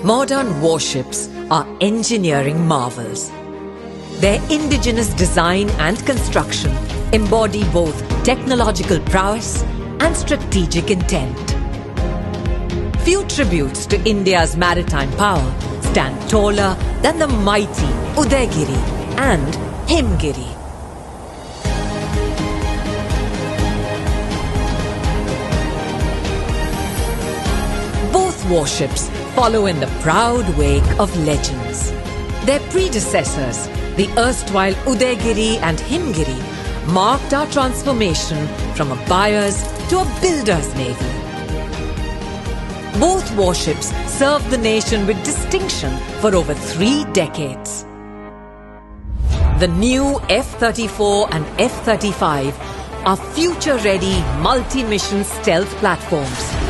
Modern warships are engineering marvels. Their indigenous design and construction embody both technological prowess and strategic intent. Few tributes to India's maritime power stand taller than the mighty Udaygiri and Himgiri. Both warships follow in the proud wake of legends. Their predecessors, the erstwhile Udaygiri and Himgiri, marked our transformation from a buyer's to a builder's navy. Both warships served the nation with distinction for over 3 decades. The new F-34 and F-35 are future-ready multi-mission stealth platforms